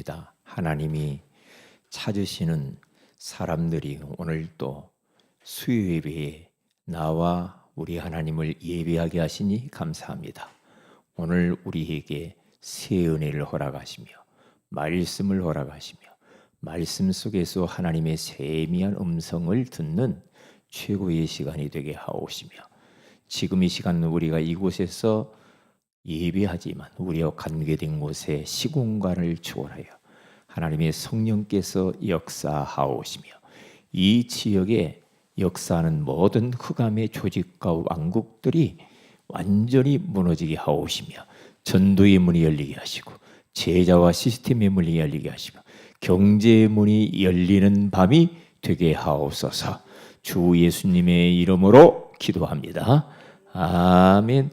믿습니다. 하나님이 찾으시는 사람들이 오늘 또 수요 예배에 나와 우리 하나님을 예배하게 하시니 감사합니다. 오늘 우리에게 새 은혜를 허락하시며 말씀을 허락하시며 말씀 속에서 하나님의 세미한 음성을 듣는 최고의 시간이 되게 하옵시며, 지금 이 시간 우리가 이곳에서 예배하지만 우리와 관계된 곳에 시공간을 초월하여 하나님의 성령께서 역사하오시며, 이 지역에 역사하는 모든 흑암의 조직과 왕국들이 완전히 무너지게 하오시며, 전도의 문이 열리게 하시고 제자와 시스템의 문이 열리게 하시며 경제의 문이 열리는 밤이 되게 하옵소서. 주 예수님의 이름으로 기도합니다. 아멘.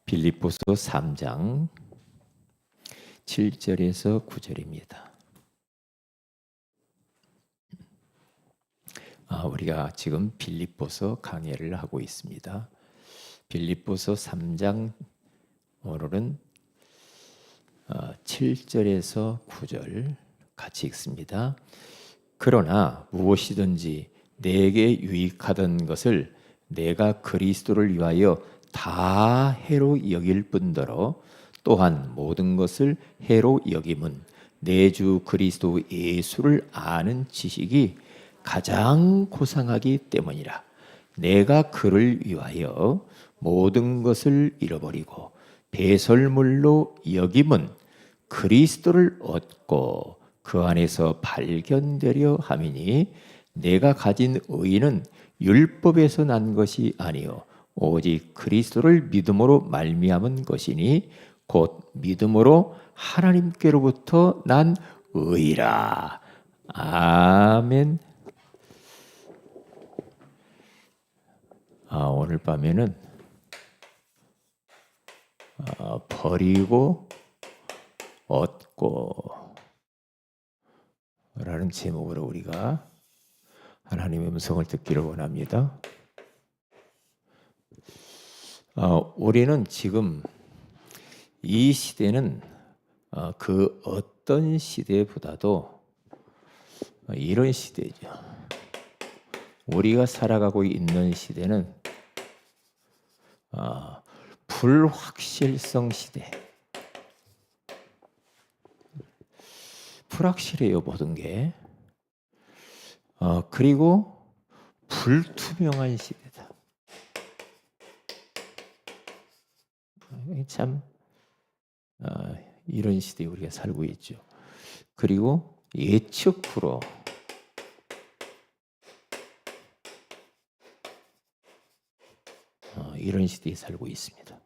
빌립보서 3장 7절에서 9절입니다. 우리가 지금 빌립보서 강해를 하고 있습니다. 빌립보서 3장 오늘은 7절에서 9절 같이 읽습니다. 그러나 무엇이든지 내게 유익하던 것을 내가 그리스도를 위하여 다 해로 여길 뿐더러 또한 모든 것을 해로 여김은 내 주 그리스도 예수를 아는 지식이 가장 고상하기 때문이라. 내가 그를 위하여 모든 것을 잃어버리고 배설물로 여김은 그리스도를 얻고 그 안에서 발견되려 함이니, 내가 가진 의는 율법에서 난 것이 아니요 오직 그리스도를 믿음으로 말미암은 것이니 곧 믿음으로 하나님께로부터 난 의라. 아멘. 오늘 밤에는 버리고 얻고 라는 제목으로 우리가 하나님의 음성을 듣기를 원합니다. 우리는 지금 이 시대는 그 어떤 시대보다도 이런 시대죠. 우리가 살아가고 있는 시대는 불확실성 시대. 불확실해요, 모든 게. 그리고 불투명한 시대다. 참 이런 시대에 우리가 살고 있죠. 그리고 예측 불허. 이런 시대에 살고 있습니다.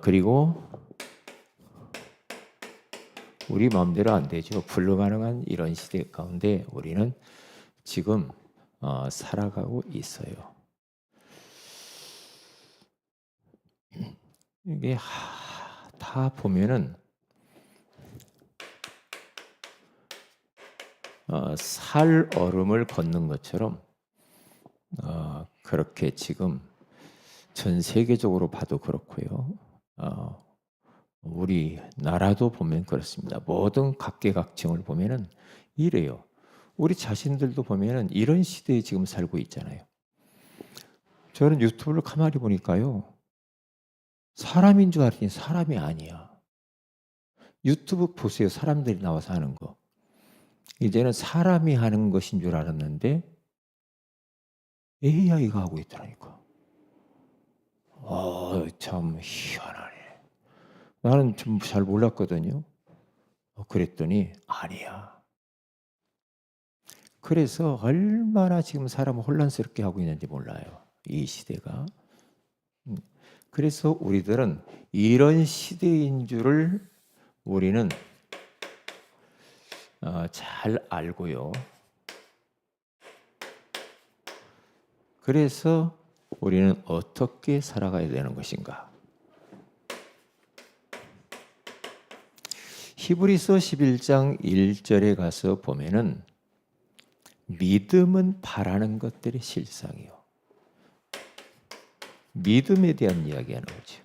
그리고 우리 마음대로 안 되죠. 불가능한 이런 시대 가운데 우리는 지금 살아가고 있어요. 이게 다 보면은 살 얼음을 걷는 것처럼 그렇게 지금 전 세계적으로 봐도 그렇고요. 우리 나라도 보면 그렇습니다. 모든 각계각층을 보면은 이래요. 우리 자신들도 보면은 이런 시대에 지금 살고 있잖아요. 저는 유튜브를 가만히 보니까요, 사람인 줄 알았더니 사람이 아니야. 유튜브 보세요. 사람들이 나와서 하는 거. 이제는 사람이 하는 것인 줄 알았는데 AI가 하고 있더라니까. 참 희한하네. 나는 좀 잘 몰랐거든요. 그랬더니 아니야. 그래서 얼마나 지금 사람을 혼란스럽게 하고 있는지 몰라요, 이 시대가. 그래서 우리들은 이런 시대인 줄을 우리는 잘 알고요. 그래서 우리는 어떻게 살아가야 되는 것인가? 히브리서 11장 1절에 가서 보면은 믿음은 바라는 것들의 실상이요. 믿음에 대한 이야기가 나오죠.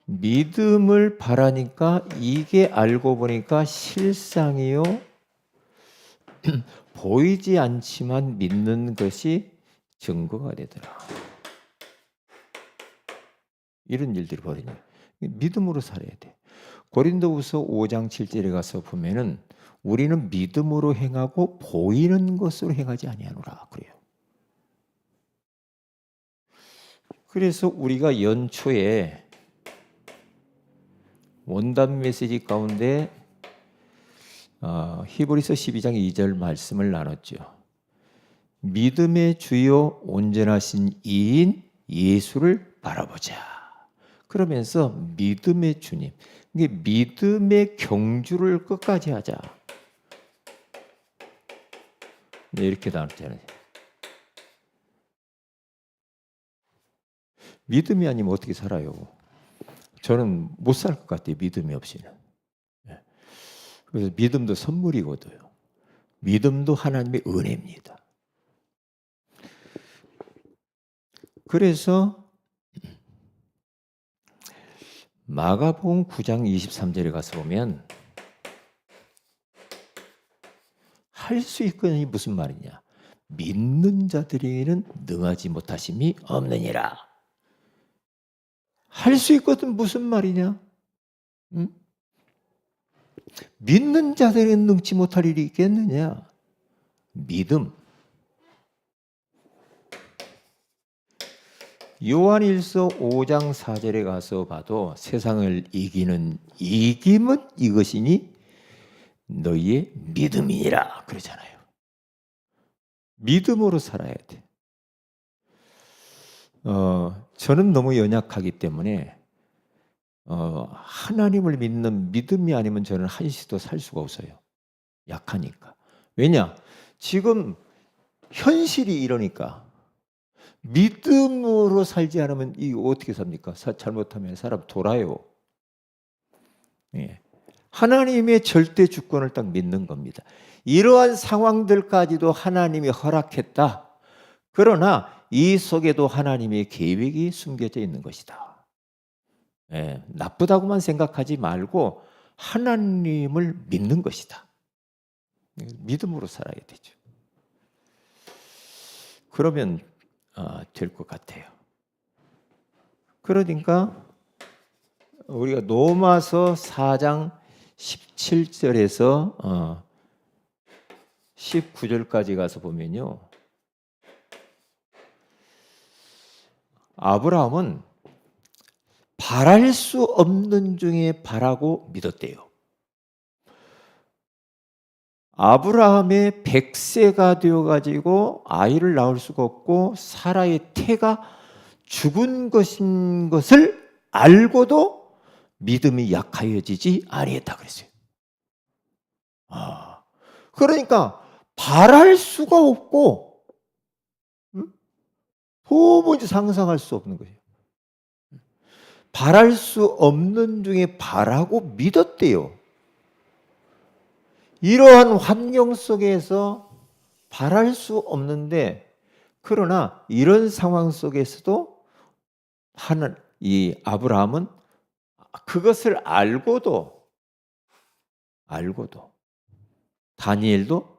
믿음을 바라니까 이게 알고 보니까 실상이요 보이지 않지만 믿는 것이 증거가 되더라. 이런 일들이 벌어져요. 믿음으로 살아야 돼. 고린도후서 5장 7절에 가서 보면은 우리는 믿음으로 행하고 보이는 것으로 행하지 아니하노라 그래요. 그래서 우리가 연초에 원단 메시지 가운데 히브리서 12장 2절 말씀을 나눴죠. 믿음의 주요 온전하신 이인 예수를 바라보자. 그러면서 믿음의 주님, 이게 믿음의 경주를 끝까지 하자. 이렇게 나눴잖아요. 믿음이 아니면 어떻게 살아요? 저는 못 살 것 같아요. 믿음이 없이는. 그래서 믿음도 선물이거든요. 믿음도 하나님의 은혜입니다. 그래서 마가복음 9장 23절에 가서 보면 할 수 있거니 무슨 말이냐? 믿는 자들에게는 능하지 못하심이 없느니라. 할 수 있거든 무슨 말이냐? 응? 믿는 자들에게는 능치 못할 일이 있겠느냐? 믿음. 요한일서 5장 4절에 가서 봐도 세상을 이기는 이김은 이것이니 너희의 믿음이니라 그러잖아요. 믿음으로 살아야 돼. 저는 너무 연약하기 때문에 하나님을 믿는 믿음이 아니면 저는 한시도 살 수가 없어요. 약하니까. 왜냐? 지금 현실이 이러니까 믿음으로 살지 않으면 이거 어떻게 삽니까? 잘못하면 사람 돌아요. 예. 하나님의 절대 주권을 딱 믿는 겁니다. 이러한 상황들까지도 하나님이 허락했다. 그러나 이 속에도 하나님의 계획이 숨겨져 있는 것이다. 예. 나쁘다고만 생각하지 말고 하나님을 믿는 것이다. 믿음으로 살아야 되죠. 그러면 될 것 같아요. 그러니까 우리가 로마서 4장 17절에서 19절까지 가서 보면요. 아브라함은 바랄 수 없는 중에 바라고 믿었대요. 아브라함의 100세가 되어가지고 아이를 낳을 수가 없고 사라의 태가 죽은 것인 것을 알고도 믿음이 약하여지지 아니했다 그랬어요. 그러니까 바랄 수가 없고 도무지 상상할 수 없는 거예요. 바랄 수 없는 중에 바라고 믿었대요. 이러한 환경 속에서 바랄 수 없는데 그러나 이런 상황 속에서도 이 아브라함은 그것을 알고도 다니엘도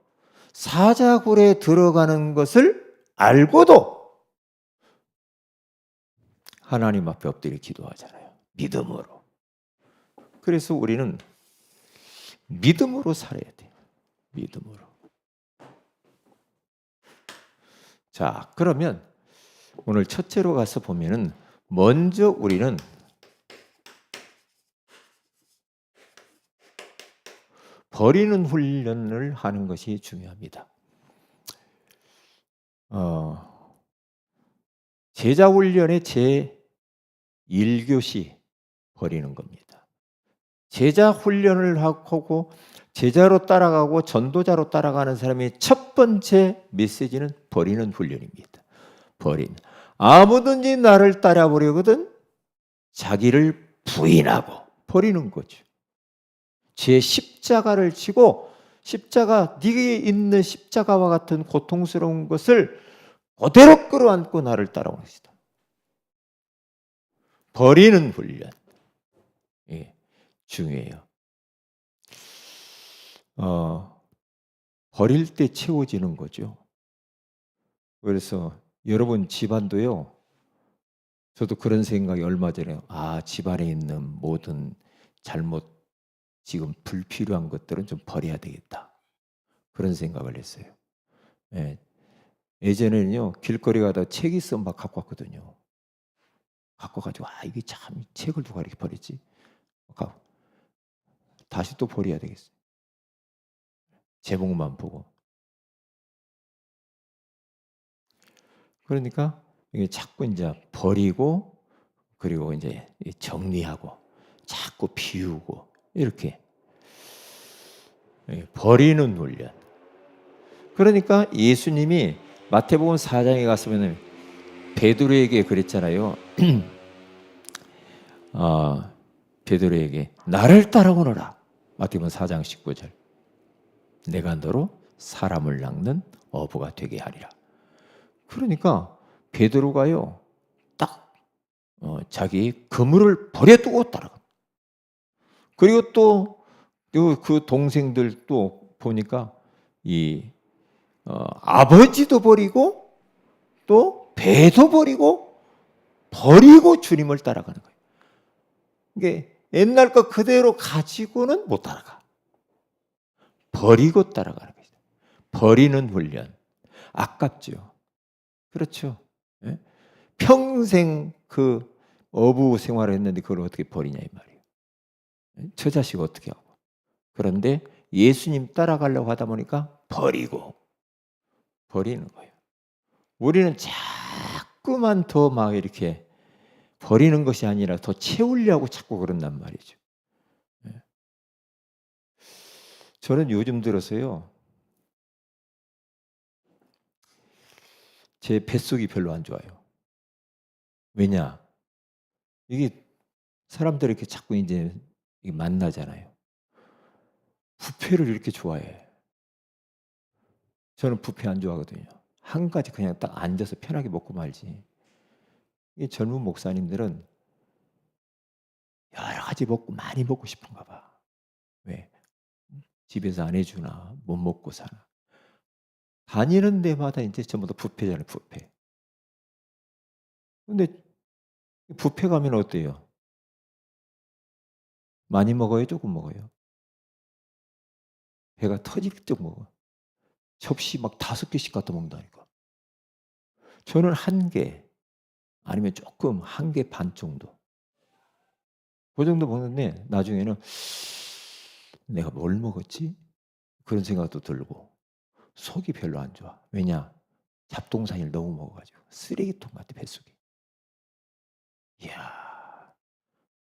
사자굴에 들어가는 것을 알고도 하나님 앞에 엎드려 기도하잖아요. 믿음으로. 그래서 우리는 믿음으로 살아야 돼요. 믿음으로. 자, 그러면 오늘 첫째로 가서 보면은 먼저 우리는 버리는 훈련을 하는 것이 중요합니다. 제자 훈련의 제1교시 버리는 겁니다. 제자 훈련을 하고 제자로 따라가고 전도자로 따라가는 사람의 첫 번째 메시지는 버리는 훈련입니다. 아무든지 나를 따라보려거든 자기를 부인하고 버리는 거죠. 제 십자가를 지고 네게 있는 십자가와 같은 고통스러운 것을 그대로 끌어안고 나를 따라오는 것이다. 버리는 훈련. 중요해요. 버릴 때 채워지는 거죠. 그래서 여러분 집안도요. 저도 그런 생각이 얼마 전에 집안에 있는 모든 잘못 지금 불필요한 것들은 좀 버려야 되겠다. 그런 생각을 했어요. 예. 예전에는요. 길거리 가다 책 있으면 막 갖고 왔거든요. 갖고 가지고 이게 참 책을 누가 이렇게 버렸지? 다시 또 버려야 되겠어요. 제목만 보고. 그러니까 이게 자꾸 이제 버리고 그리고 이제 정리하고 자꾸 비우고 이렇게 버리는 훈련. 그러니까 예수님이 마태복음 4장에 갔으면 베드로에게 그랬잖아요. 베드로에게 나를 따라오너라. 마태복음 4장 19절. 내가 너로 사람을 낚는 어부가 되게 하리라. 그러니까 베드로가요. 딱 자기 그물을 버려두고 따라가. 그리고 또 그 동생들 또 보니까 아버지도 버리고 또 배도 버리고 주님을 따라가는 거예요. 이게 옛날 거 그대로 가지고는 못 따라가. 버리고 따라가는 거죠. 버리는 훈련. 아깝죠. 그렇죠. 예? 평생 그 어부 생활을 했는데 그걸 어떻게 버리냐 이 말이에요. 저 자식 어떻게 하고. 그런데 예수님 따라가려고 하다 보니까 버리는 거예요. 우리는 자꾸만 더 막 이렇게 버리는 것이 아니라 더 채우려고 자꾸 그런단 말이죠. 저는 요즘 들어서요. 제 뱃속이 별로 안 좋아요. 왜냐? 이게 사람들이 이렇게 자꾸 이제 만나잖아요. 뷔페를 이렇게 좋아해. 저는 뷔페 안 좋아하거든요. 한 가지 그냥 딱 앉아서 편하게 먹고 말지. 이 젊은 목사님들은 여러 가지 많이 먹고 싶은가 봐. 왜? 집에서 안 해주나, 못 먹고 사나. 다니는 데마다 이제 전부 다 뷔페잖아요, 뷔페. 근데 뷔페 가면 어때요? 많이 먹어요, 조금 먹어요? 배가 터질 듯 먹어. 접시 막 5개씩 갖다 먹는다니까. 저는 1개 아니면 조금 1개 반 정도. 그 정도 먹는데 나중에는 내가 뭘 먹었지? 그런 생각도 들고 속이 별로 안 좋아. 왜냐? 잡동사니를 너무 먹어가지고 쓰레기통 같아 뱃속이. 이야,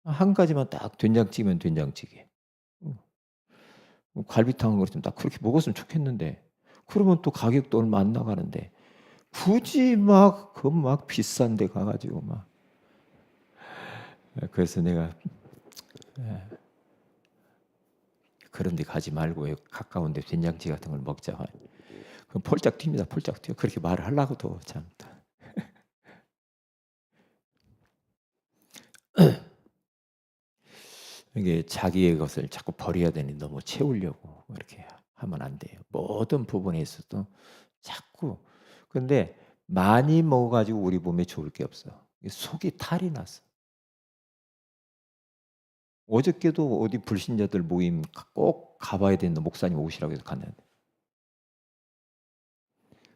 한 가지만 딱 된장찌개면 된장찌개. 갈비탕은 그렇지만 딱 그렇게 먹었으면 좋겠는데 그러면 또 가격도 얼마 안 나가는데 굳이 막 비싼 데 가가지고 막. 그래서 내가 그런 데 가지 말고 가까운 데 된장찌개 같은 걸 먹자. 그럼 폴짝 튑니다. 폴짝 튀어. 그렇게 말을 하려고도 참. 이게 자기의 것을 자꾸 버려야 되니 너무 채우려고 이렇게 하면 안 돼요. 모든 부분에 있어도 자꾸. 근데 많이 먹어가지고 우리 몸에 좋을 게 없어. 속이 탈이 났어. 어저께도 어디 불신자들 모임 꼭 가봐야 된다. 목사님 오시라고 해서 갔는데.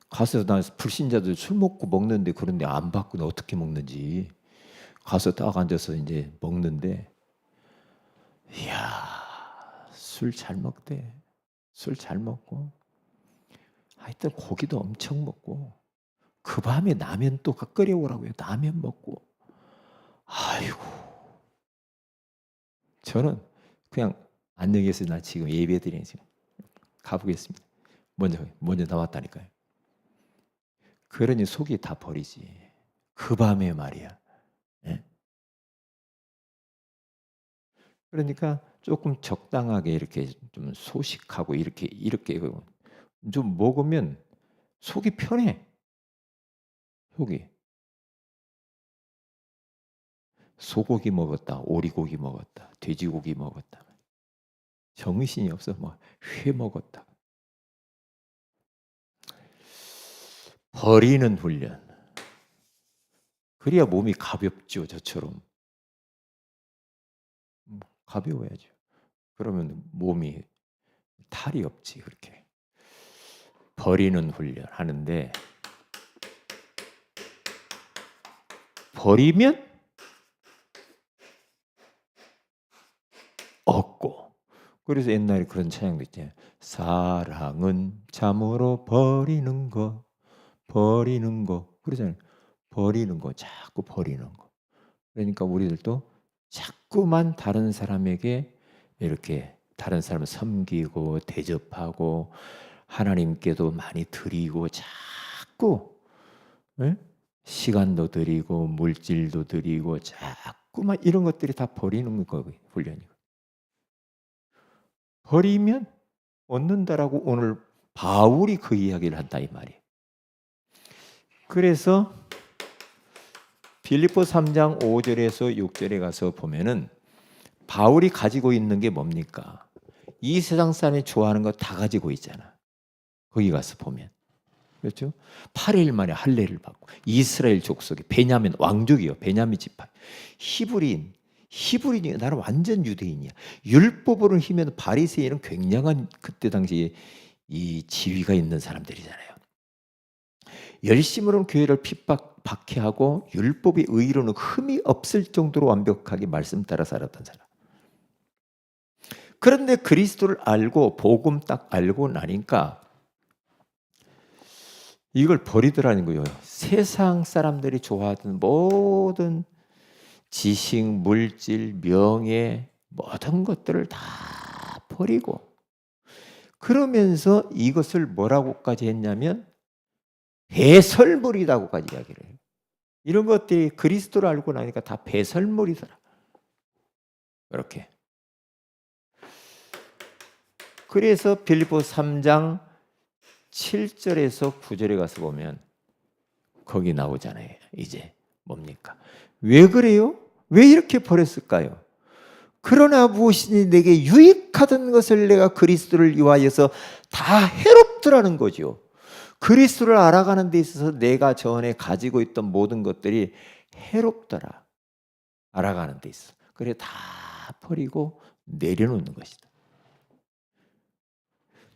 가서 나 불신자들 술 먹고 먹는데 그런데 안 받고 어떻게 먹는지 가서 딱 앉아서 이제 먹는데 이야 술 잘 먹대. 술 잘 먹고 하여튼 고기도 엄청 먹고 그 밤에 라면 또 끓여오라고요. 라면 먹고 아이고 저는 그냥 안녕히 계세요. 나 지금 예배드리는 지금 가보겠습니다. 먼저 나왔다니까요. 그러니 속이 다 버리지. 그 밤에 말이야. 예? 그러니까 조금 적당하게 이렇게 좀 소식하고 이렇게 좀 먹으면 속이 편해. 속이. 소고기 먹었다, 오리고기 먹었다, 돼지고기 먹었다. 정신이 없어. 뭐 회 먹었다. 버리는 훈련. 그래야 몸이 가볍죠. 저처럼 가벼워야죠. 그러면 몸이 탈이 없지. 그렇게 버리는 훈련 하는데, 버리면 얻고. 그래서 옛날에 그런 찬양도 있잖아요. 사랑은 참으로 버리는 거, 버리는 거. 그러잖아요. 버리는 거, 자꾸 버리는 거. 그러니까 우리들도 자꾸만 다른 사람에게 이렇게 다른 사람을 섬기고 대접하고 하나님께도 많이 드리고 자꾸, 예? 시간도 드리고 물질도 드리고 자꾸만 이런 것들이 다 버리는 거고요. 훈련이고. 버리면 얻는다라고 오늘 바울이 그 이야기를 한다 이 말이에요. 그래서 빌립보 3장 5절에서 6절에 가서 보면은 바울이 가지고 있는 게 뭡니까? 이 세상 사람이 좋아하는 거 다 가지고 있잖아. 거기 가서 보면. 그렇죠? 8일 만에 할례를 받고 이스라엘 족속이 베냐민 왕족이요. 베냐민 지파. 히브리인이 나는 완전 유대인이야. 율법으로 힘면 바리새인은 굉장한 그때 당시에 이 지위가 있는 사람들이잖아요. 열심으로는 교회를 박해하고 율법의 의로는 흠이 없을 정도로 완벽하게 말씀 따라 살았던 사람. 그런데 그리스도를 알고 복음 딱 알고 나니까 이걸 버리더라는 거예요. 세상 사람들이 좋아하던 모든 지식, 물질, 명예 모든 것들을 다 버리고 그러면서 이것을 뭐라고까지 했냐면 배설물이라고까지 이야기를 해요. 이런 것들이 그리스도를 알고 나니까 다 배설물이더라. 이렇게. 그래서 빌립보 3장 7절에서 9절에 가서 보면 거기 나오잖아요. 이제 뭡니까? 왜 그래요? 왜 이렇게 버렸을까요? 그러나 무엇이니 내게 유익하던 것을 내가 그리스도를 위하여서 다 해롭더라는 거죠. 그리스도를 알아가는 데 있어서 내가 전에 가지고 있던 모든 것들이 해롭더라. 알아가는 데 있어. 그래 다 버리고 내려놓는 것이다.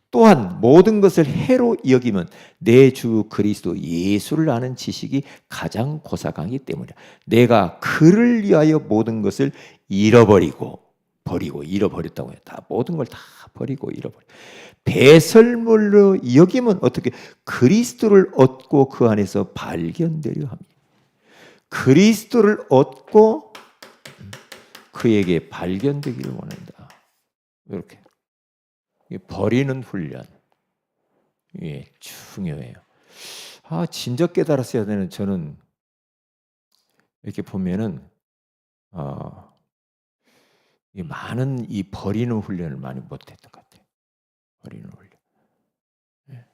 또한 모든 것을 해로 여기면 내 주 그리스도 예수를 아는 지식이 가장 고사하기 때문이다. 내가 그를 위하여 모든 것을 잃어버리고 잃어버렸다고 해요. 다 모든 걸 다 버리고 잃어버려. 배설물로 여기면 어떻게 그리스도를 얻고 그 안에서 발견되려 합니다. 그리스도를 얻고 그에게 발견되기를 원한다. 이렇게 버리는 훈련, 예, 중요해요. 진짜 깨달았어야 되는 저는 이렇게 보면은 많은 이 버리는 훈련을 많이 못했던 것 같아요. 버리는 훈련. 예.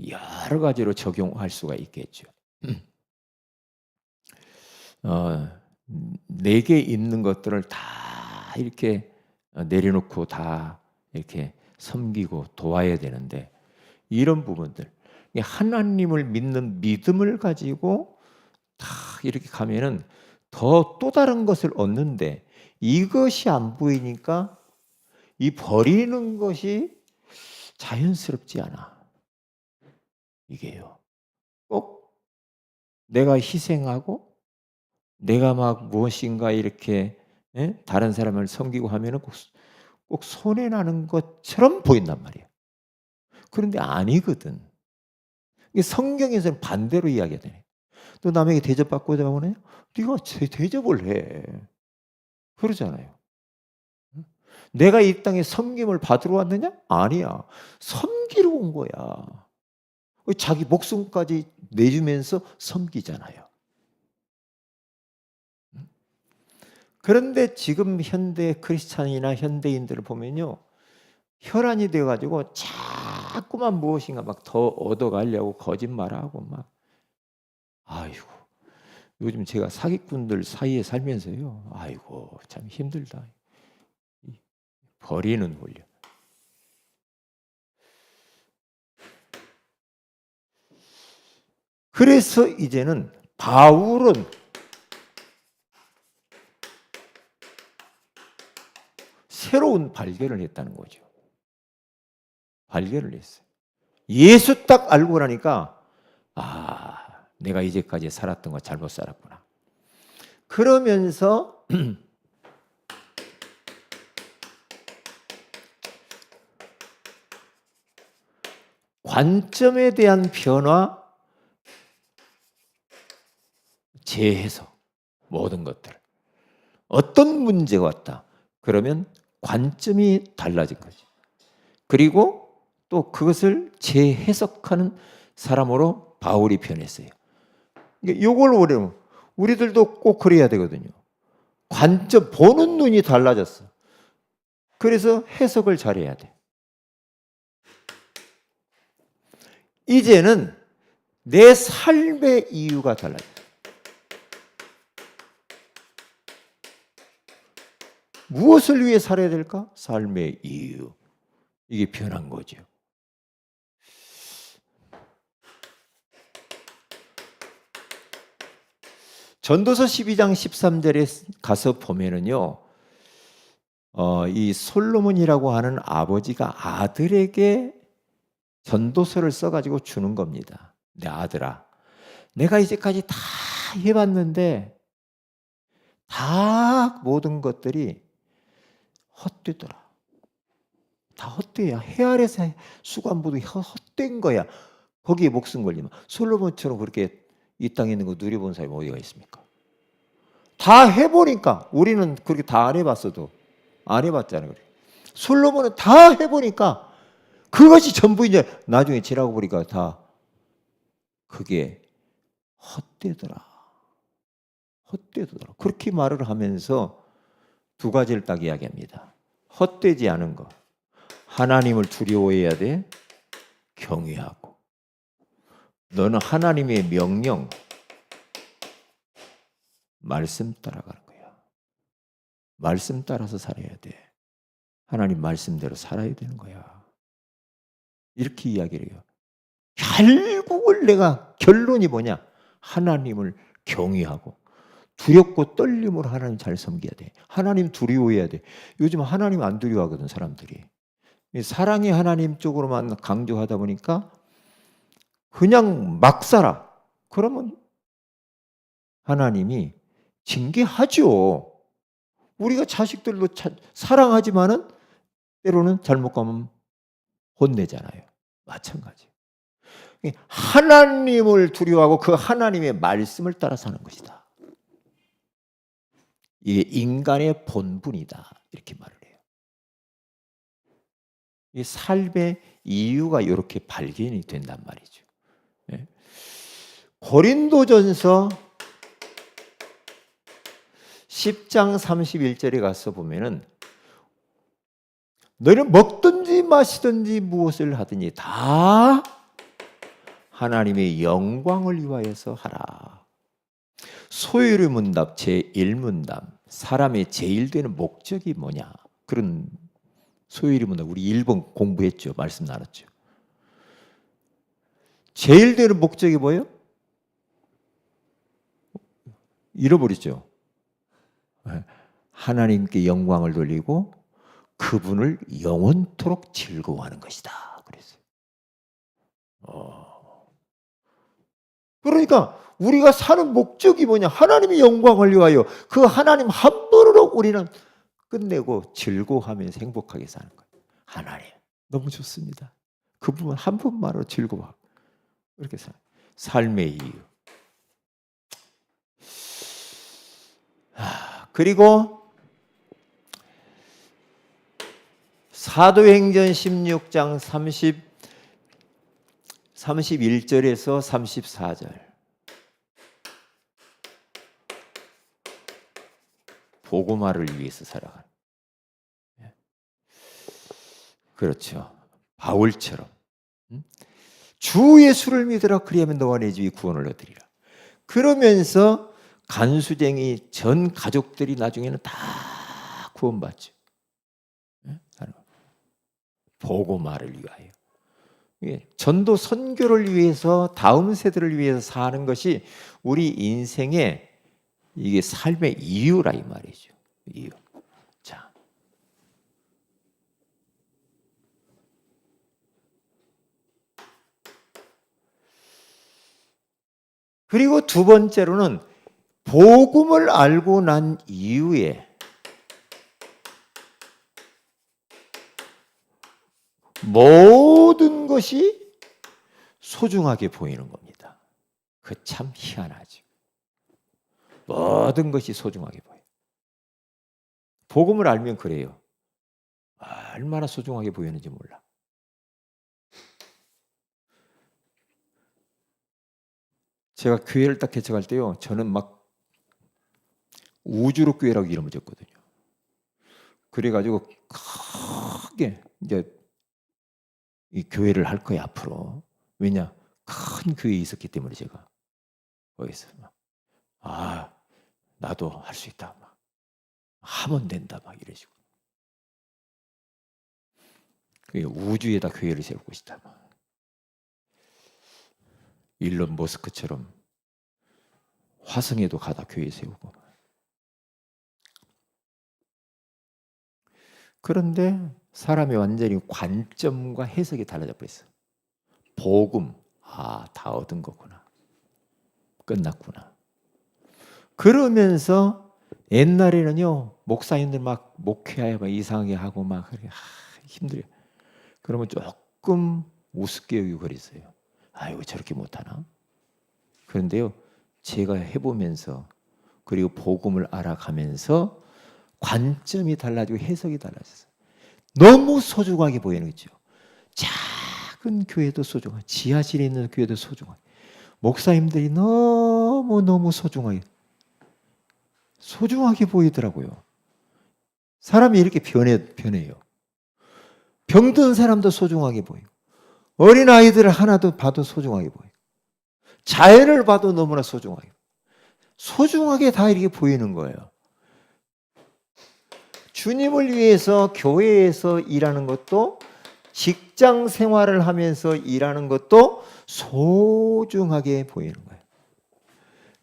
여러 가지로 적용할 수가 있겠죠. 내게 있는 것들을 다 이렇게 내려놓고 다 이렇게 섬기고 도와야 되는데 이런 부분들 하나님을 믿는 믿음을 가지고 다 이렇게 가면은 또 다른 것을 얻는데 이것이 안 보이니까 이 버리는 것이 자연스럽지 않아. 이게요. 꼭 내가 희생하고 내가 막 무엇인가 이렇게 다른 사람을 섬기고 하면은 꼭 손해 나는 것처럼 보인단 말이에요. 그런데 아니거든. 성경에서는 반대로 이야기하잖아요. 또 남에게 대접받고자 하면 네가 대접을 해. 그러잖아요. 내가 이 땅에 섬김을 받으러 왔느냐? 아니야. 섬기러 온 거야. 자기 목숨까지 내주면서 섬기잖아요. 그런데 지금 현대 크리스찬이나 현대인들을 보면요. 혈안이 되어가지고 자꾸만 무엇인가 막 더 얻어가려고 거짓말하고 막 아이고 요즘 제가 사기꾼들 사이에 살면서요. 아이고 참 힘들다. 버리는 훈련. 그래서 이제는 바울은 새로운 발견을 했다는 거죠. 발견을 했어요. 예수 딱 알고 나니까 내가 이제까지 살았던 거 잘못 살았구나. 그러면서 관점에 대한 변화, 재해석, 모든 것들. 어떤 문제가 왔다. 그러면 관점이 달라진 거죠. 그리고 또 그것을 재해석하는 사람으로 바울이 변했어요. 이걸 우리는 우리들도 꼭 그래야 되거든요. 관점, 보는 눈이 달라졌어. 그래서 해석을 잘해야 돼. 이제는 내 삶의 이유가 달라져. 무엇을 위해 살아야 될까? 삶의 이유. 이게 변한 거죠. 전도서 12장 13절에 가서 보면은요, 이 솔로몬이라고 하는 아버지가 아들에게 전도서를 써가지고 주는 겁니다. 내 아들아, 내가 이제까지 다 해봤는데 다 모든 것들이 헛되더라. 다 헛되야. 해 아래서 수관보도 헛된 거야. 거기에 목숨 걸리면 솔로몬처럼 그렇게 이 땅에 있는 거 누려본 사람이 어디가 있습니까? 다 해보니까 우리는 그렇게 다 안 해봤어도 안 해봤잖아요. 솔로몬은 다 해보니까 그것이 전부 이제 나중에 지나고 보니까 다 그게 헛되더라. 헛되더라. 그렇게 말을 하면서 두 가지를 딱 이야기합니다. 헛되지 않은 거. 하나님을 두려워해야 돼. 경외하고. 너는 하나님의 명령, 말씀 따라가는 거야. 말씀 따라서 살아야 돼. 하나님 말씀대로 살아야 되는 거야. 이렇게 이야기를 해요. 결국을 내가 결론이 뭐냐? 하나님을 경외하고 두렵고 떨림으로 하나님 잘 섬겨야 돼. 하나님 두려워해야 돼. 요즘 하나님 안 두려워하거든 사람들이. 사랑의 하나님 쪽으로만 강조하다 보니까 그냥 막 살아. 그러면 하나님이 징계하죠. 우리가 자식들도 사랑하지만은 때로는 잘못 가면 혼내잖아요. 마찬가지. 하나님을 두려워하고 그 하나님의 말씀을 따라 사는 것이다. 이게 인간의 본분이다. 이렇게 말을 해요. 이 삶의 이유가 이렇게 발견이 된단 말이죠. 네. 고린도전서 10장 31절에 가서 보면은 너희는 먹든지 마시든지 무엇을 하든지 다 하나님의 영광을 위하여서 하라. 소유의 문답 제1문답. 사람의 제일 되는 목적이 뭐냐? 그런 소유의 문답. 우리 1번 공부했죠. 말씀 나눴죠. 제일 되는 목적이 뭐예요? 잃어버리죠. 하나님께 영광을 돌리고 그분을 영원토록 즐거워하는 것이다. 그랬어요. 그러니까 우리가 사는 목적이 뭐냐? 하나님의 영광을 위하여 그 하나님 한 분으로 우리는 끝내고 즐거워하면서 행복하게 사는 거예요. 하나님 너무 좋습니다. 그분 한 분만으로 즐거워. 이렇게 살아요. 삶의 이유. 그리고 사도행전 16장 31절에서 34절. 복음화를 위해서 살아가는. 그렇죠. 바울처럼. 주 예수를 믿으라 그리하면 너와 내 집이 구원을 얻으리라. 그러면서 간수쟁이 전 가족들이 나중에는 다 구원받죠. 복음화를 위하여. 전도 선교를 위해서 다음 세대를 위해서 사는 것이 우리 인생의 이게 삶의 이유라 이 말이죠. 이유. 자. 그리고 두 번째로는 복음을 알고 난 이후에 모든 것이 소중하게 보이는 겁니다. 그 참 희한하죠. 모든 것이 소중하게 보여요. 복음을 알면 그래요. 얼마나 소중하게 보이는지 몰라. 제가 교회를 딱 개척할 때요, 저는 막 우주로 교회라고 이름을 줬거든요. 그래가지고 크게 이제 이 교회를 할 거야 앞으로. 왜냐? 큰 교회에 있었기 때문에 제가 거기서 막, 나도 할 수 있다. 막 하면 된다. 막 이러시고. 우주에다 교회를 세우고 싶다. 막. 일론 머스크처럼 화성에도 가다 교회 세우고. 그런데 사람이 완전히 관점과 해석이 달라져 버렸어. 복음, 다 얻은 거구나. 끝났구나. 그러면서 옛날에는요, 목사님들 막 목회하여 막 이상하게 하고 막 힘들어요. 그러면 조금 우습게 여기고 그랬어요. 아이고 저렇게 못하나? 그런데요, 제가 해보면서 그리고 복음을 알아가면서 관점이 달라지고 해석이 달라졌어요. 너무 소중하게 보이는 거죠. 작은 교회도 소중하고 지하실에 있는 교회도 소중하고 목사님들이 너무너무 소중하게 보이더라고요. 사람이 이렇게 변해요. 병든 사람도 소중하게 보이고 어린아이들을 하나도 봐도 소중하게 보이고 자연을 봐도 너무나 소중하게 다 이렇게 보이는 거예요. 주님을 위해서 교회에서 일하는 것도 직장 생활을 하면서 일하는 것도 소중하게 보이는 거예요.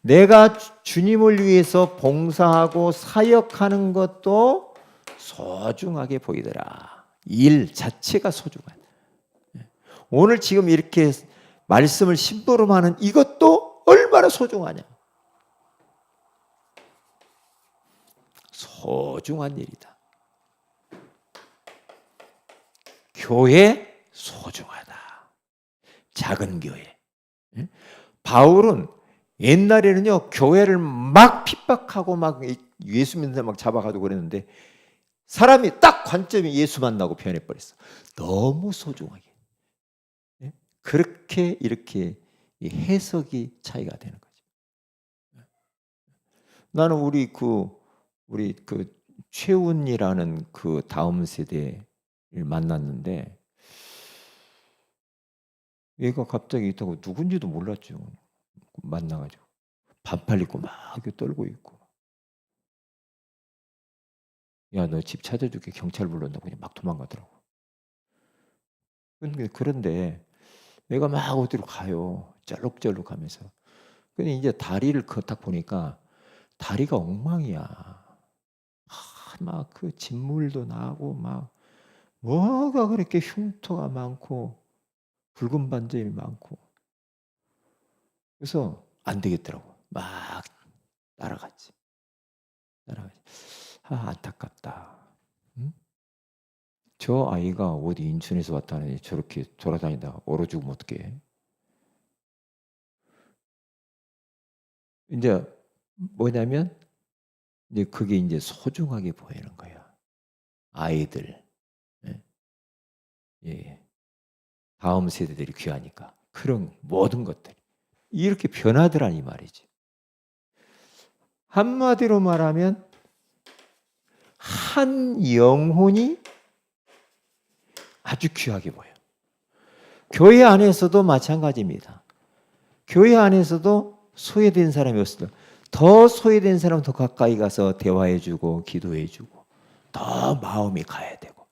내가 주님을 위해서 봉사하고 사역하는 것도 소중하게 보이더라. 일 자체가 소중하다. 오늘 지금 이렇게 말씀을 심부름하는 이것도 얼마나 소중하냐. 소중한 일이다. 교회 소중하다. 작은 교회. 바울은 옛날에는요, 교회를 막 핍박하고 막 예수 믿는 사람 막 잡아가지고 그랬는데 사람이 딱 관점이 예수 만나고 변해버렸어. 너무 소중하게. 그렇게 이렇게 해석이 차이가 되는 거죠. 나는 우리 최훈이라는 그 다음 세대를 만났는데 얘가 갑자기 있다고 누군지도 몰랐죠. 만나가지고 반팔 입고 막 이렇게 떨고 있고, 야, 너 집 찾아줄게, 경찰 불렀다고 그냥 막 도망가더라고. 그런데 얘가 막 어디로 가요. 쩔룩쩔룩 하면서. 근데 이제 다리를 딱 보니까 다리가 엉망이야. 막 그 진물도 나고 막 뭐가 그렇게 흉터가 많고 붉은 반점이 많고. 그래서 안 되겠더라고. 막 따라갔지. 안타깝다. 응? 저 아이가 어디 인천에서 왔다니 저렇게 돌아다니다 얼어 죽으면 어떡해. 이제 뭐냐면 이제 그게 이제 소중하게 보이는 거야. 아이들. 예. 다음 세대들이 귀하니까. 그런 모든 것들이 이렇게 변하더란 이 말이지. 한마디로 말하면 한 영혼이 아주 귀하게 보여. 교회 안에서도 마찬가지입니다. 교회 안에서도 소외된 사람이 없어도 더 소외된 사람 더 가까이 가서 대화해주고 기도해주고 더 마음이 가야 되고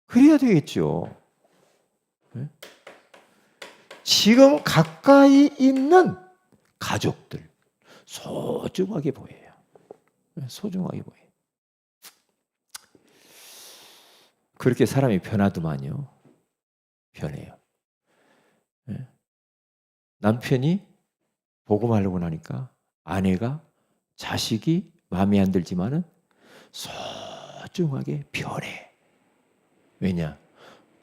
그래야 되겠죠. 네? 지금 가까이 있는 가족들 소중하게 보여요. 소중하게 보여요. 그렇게 사람이 변하더만요. 변해요. 네? 남편이 복음하려고 나니까 아내가 자식이 마음에 안 들지만은 소중하게 변해. 왜냐?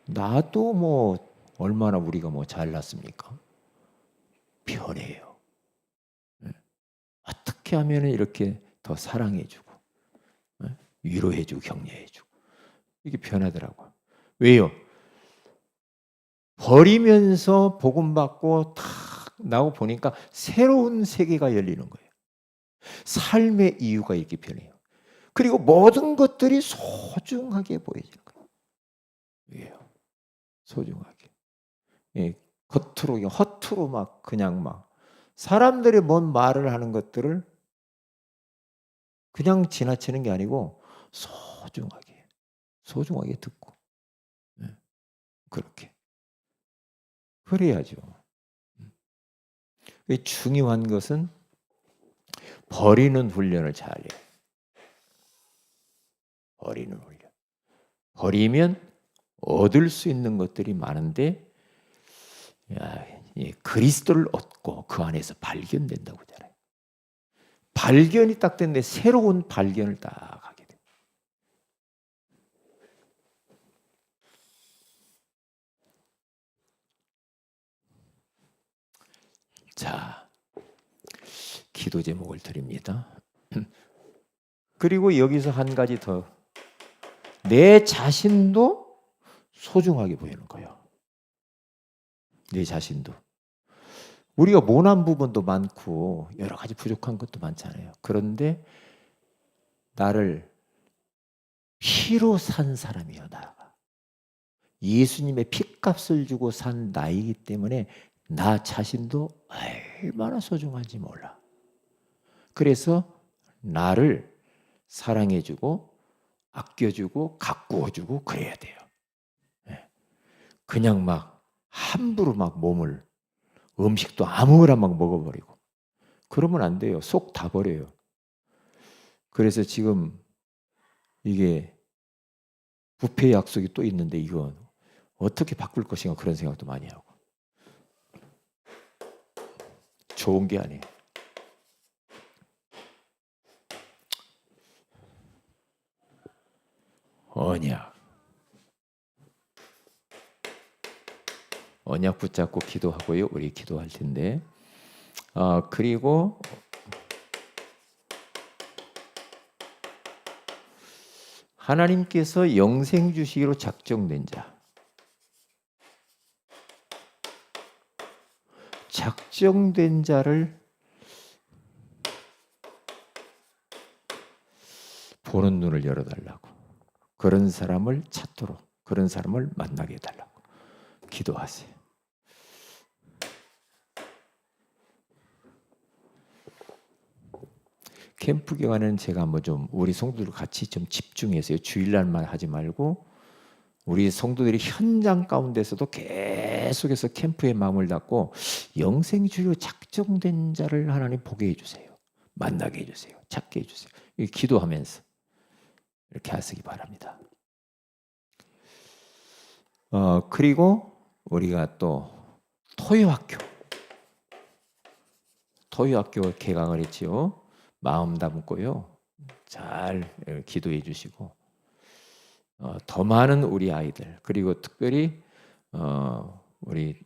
나도 뭐 얼마나 우리가 뭐 잘났습니까? 변해요. 어떻게 하면 이렇게 더 사랑해주고 위로해주고 격려해주고 이게 변하더라고요. 왜요? 버리면서 복음 받고 탁 나오고 보니까 새로운 세계가 열리는 거예요. 삶의 이유가 이렇게 변해요. 그리고 모든 것들이 소중하게 보여지는 거예요. 왜요? 소중하게. 예, 겉으로 허투루 막 그냥 막 사람들이 뭔 말을 하는 것들을 그냥 지나치는 게 아니고 소중하게 듣고 그렇게 그래야죠. 중요한 것은 버리는 훈련을 잘해요. 버리는 훈련. 버리면 얻을 수 있는 것들이 많은데 그리스도를 얻고 그 안에서 발견된다고 하잖아요. 발견이 딱 됐는데 새로운 발견을 딱 하게 돼요. 자, 기도 제목을 드립니다. 그리고 여기서 한 가지 더. 내 자신도 소중하게 보이는 거예요. 내 자신도. 우리가 모난 부분도 많고 여러 가지 부족한 것도 많잖아요. 그런데 나를 피로 산 사람이요, 나가. 예수님의 피값을 주고 산 나이기 때문에 나 자신도 얼마나 소중한지 몰라. 그래서 나를 사랑해주고 아껴주고 가꾸어주고 그래야 돼요. 그냥 막 함부로 막 몸을 음식도 아무거나 막 먹어버리고 그러면 안 돼요. 속 다 버려요. 그래서 지금 이게 부패 약속이 또 있는데 이건 어떻게 바꿀 것인가 그런 생각도 많이 하고 좋은 게 아니에요. 언약 붙잡고 기도하고요. 우리 기도할 텐데 그리고 하나님께서 영생 주시기로 작정된 자, 작정된 자를 보는 눈을 열어달라고, 그런 사람을 찾도록, 그런 사람을 만나게 해달라고 기도하세요. 캠프 기간에는 제가 한번 좀 우리 성도들 같이 좀 집중해서요. 주일날만 하지 말고 우리 성도들이 현장 가운데서도 계속해서 캠프에 마음을 닫고 영생주의로 작정된 자를 하나님 보게 해주세요. 만나게 해주세요. 찾게 해주세요. 기도하면서 이렇게 하시기 바랍니다. 그리고 우리가 또 토요학교 개강을 했지요. 마음 담고요. 잘 기도해 주시고 더 많은 우리 아이들 그리고 특별히 우리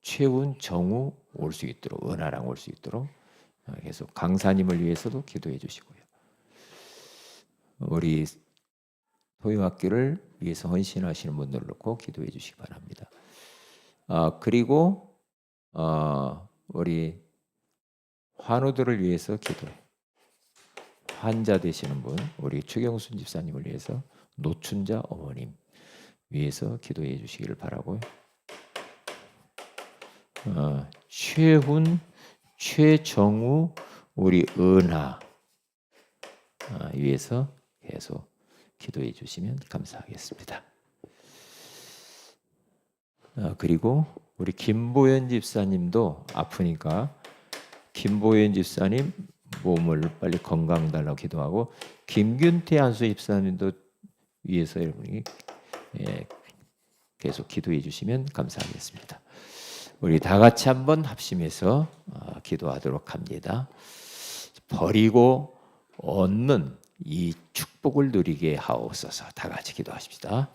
최훈, 정우 올 수 있도록 은하랑 올 수 있도록 계속 강사님을 위해서도 기도해 주시고요. 우리 토요학교를 위해서 헌신하시는 분들을 놓고 기도해 주시기 바랍니다. 그리고 우리 환우들을 위해서 기도해. 환자 되시는 분, 우리 최경순 집사님을 위해서 노춘자 어머님 위해서 기도해 주시기를 바라고요. 최훈, 최정우, 우리 은하 위해서 계속 기도해 주시면 감사하겠습니다. 그리고 우리 김보현 집사님도 아프니까 김보현 집사님 몸을 빨리 건강 달라고 기도하고 김균태 안수 집사님도 위해서 여러분이 계속 기도해 주시면 감사하겠습니다. 우리 다 같이 한번 합심해서 기도하도록 합니다. 버리고 얻는 이 축복을 누리게 하옵소서. 다 같이 기도하십시다.